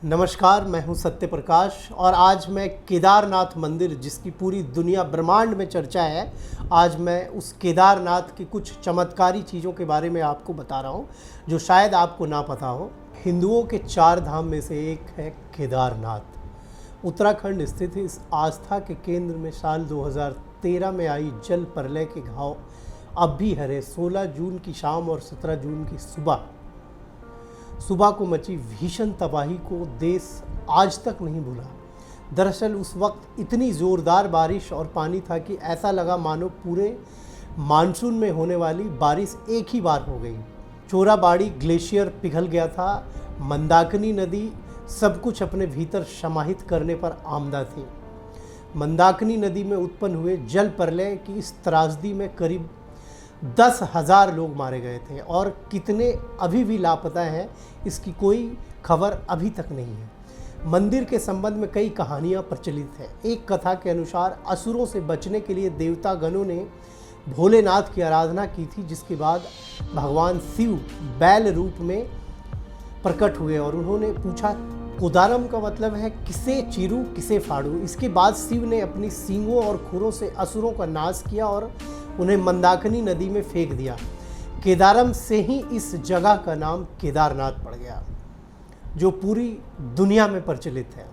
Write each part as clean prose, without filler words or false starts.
नमस्कार, मैं हूं सत्य प्रकाश और आज मैं केदारनाथ मंदिर जिसकी पूरी दुनिया ब्रह्मांड में चर्चा है, आज मैं उस केदारनाथ की कुछ चमत्कारी चीज़ों के बारे में आपको बता रहा हूं जो शायद आपको ना पता हो। हिंदुओं के 4 धाम में से एक है केदारनाथ। उत्तराखंड स्थित इस आस्था के केंद्र में साल 2013 में आई जल प्रलय के घाव अब भी हरे। 16 जून की शाम और 17 जून की सुबह को मची भीषण तबाही को देश आज तक नहीं भूला। दरअसल उस वक्त इतनी ज़ोरदार बारिश और पानी था कि ऐसा लगा मानो पूरे मानसून में होने वाली बारिश एक ही बार हो गई। चोराबाड़ी ग्लेशियर पिघल गया था। मंदाकिनी नदी सब कुछ अपने भीतर समाहित करने पर आमदा थी। मंदाकिनी नदी में उत्पन्न हुए जल प्रलय की इस त्रासदी में करीब 10,000 लोग मारे गए थे और कितने अभी भी लापता हैं, इसकी कोई खबर अभी तक नहीं है। मंदिर के संबंध में कई कहानियां प्रचलित हैं। एक कथा के अनुसार असुरों से बचने के लिए देवता गणों ने भोलेनाथ की आराधना की थी, जिसके बाद भगवान शिव बैल रूप में प्रकट हुए और उन्होंने पूछा, कोदारम का मतलब है किसे चीरू किसे फाड़ू। इसके बाद शिव ने अपनी सींगों और खुरों से असुरों का नाश किया और उन्हें मंदाकिनी नदी में फेंक दिया। केदारम से ही इस जगह का नाम केदारनाथ पड़ गया, जो पूरी दुनिया में प्रचलित है।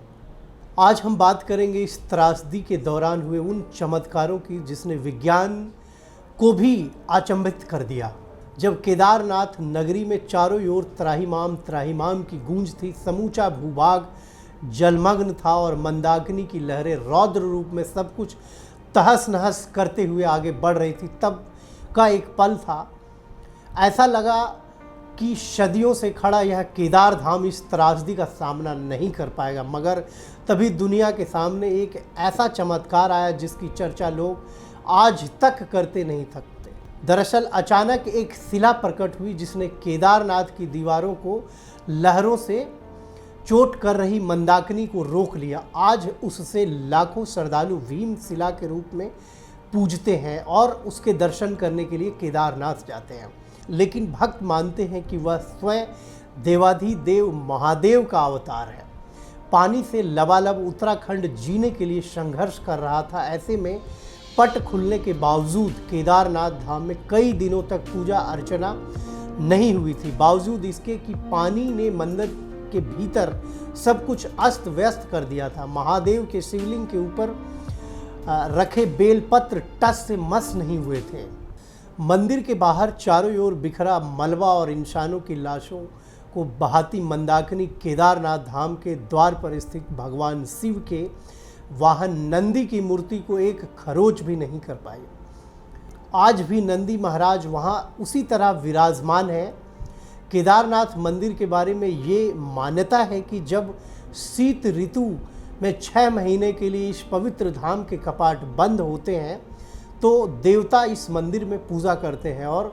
आज हम बात करेंगे इस त्रासदी के दौरान हुए उन चमत्कारों की जिसने विज्ञान को भी अचंभित कर दिया। जब केदारनाथ नगरी में चारों ओर त्राहिमाम त्राहिमाम की गूंज थी, समूचा भूभाग जलमग्न था और मंदाकिनी की लहरें रौद्र रूप में सब कुछ तहस नहस करते हुए आगे बढ़ रही थी, तब का एक पल था। ऐसा लगा कि सदियों से खड़ा यह केदार धाम इस त्रासदी का सामना नहीं कर पाएगा, मगर तभी दुनिया के सामने एक ऐसा चमत्कार आया जिसकी चर्चा लोग आज तक करते नहीं थकते। दरअसल अचानक एक शिला प्रकट हुई जिसने केदारनाथ की दीवारों को लहरों से चोट कर रही मंदाकिनी को रोक लिया। आज उससे लाखों श्रद्धालु भीम शिला के रूप में पूजते हैं और उसके दर्शन करने के लिए केदारनाथ जाते हैं। लेकिन भक्त मानते हैं कि वह स्वयं देवाधिदेव महादेव का अवतार है। पानी से लबालब उत्तराखंड जीने के लिए संघर्ष कर रहा था। ऐसे में पट खुलने के बावजूद केदारनाथ धाम में कई दिनों तक पूजा अर्चना नहीं हुई थी। बावजूद इसके कि पानी ने मंदिर के भीतर सब कुछ अस्त व्यस्त कर दिया था। महादेव के शिवलिंग के ऊपर रखे बेलपत्र टस से मस नहीं हुए थे। मंदिर के बाहर चारों ओर बिखरा मलबा और इंसानों की लाशों को बहाती मंदाकिनी केदारनाथ धाम के द्वार पर स्थित भगवान शिव के वाहन नंदी की मूर्ति को एक खरोच भी नहीं कर पाई। आज भी नंदी महाराज वहाँ उसी तरह विराजमान है। केदारनाथ मंदिर के बारे में ये मान्यता है कि जब शीत ऋतु में 6 महीने के लिए इस पवित्र धाम के कपाट बंद होते हैं तो देवता इस मंदिर में पूजा करते हैं और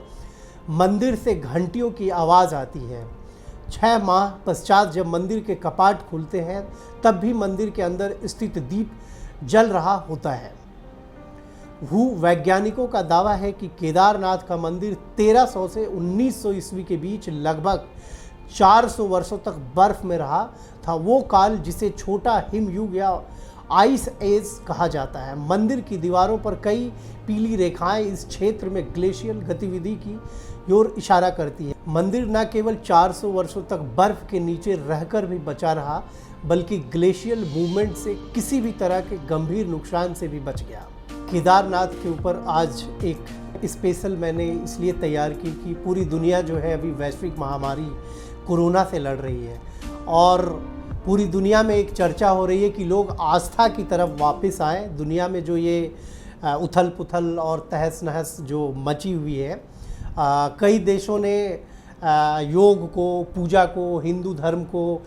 मंदिर से घंटियों की आवाज़ आती है। 6 माह पश्चात जब मंदिर के कपाट खुलते हैं तब भी मंदिर के अंदर स्थित दीप जल रहा होता है। भूवैज्ञानिकों का दावा है कि केदारनाथ का मंदिर 1300 से 1900 ईस्वी के बीच लगभग 400 वर्षों तक बर्फ में रहा था, वो काल जिसे छोटा हिमयुग या आइस एज कहा जाता है। मंदिर की दीवारों पर कई पीली रेखाएं इस क्षेत्र में ग्लेशियल गतिविधि की ओर इशारा करती है। मंदिर न केवल 400 वर्षों तक बर्फ के नीचे रहकर भी बचा रहा, बल्कि ग्लेशियल मूवमेंट से किसी भी तरह के गंभीर नुकसान से भी बच गया। केदारनाथ के ऊपर आज एक स्पेशल मैंने इसलिए तैयार की कि पूरी दुनिया जो है अभी वैश्विक महामारी कोरोना से लड़ रही है और पूरी दुनिया में एक चर्चा हो रही है कि लोग आस्था की तरफ वापस आएँ। दुनिया में जो ये उथल पुथल और तहस नहस जो मची हुई है, कई देशों ने योग को, पूजा को, हिंदू धर्म को,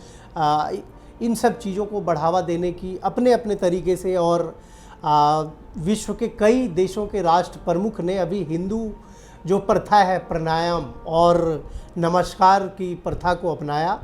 इन सब चीज़ों को बढ़ावा देने की अपने अपने तरीके से, और विश्व के कई देशों के राष्ट्र प्रमुख ने अभी हिंदू जो प्रथा है प्राणायाम और नमस्कार की प्रथा को अपनाया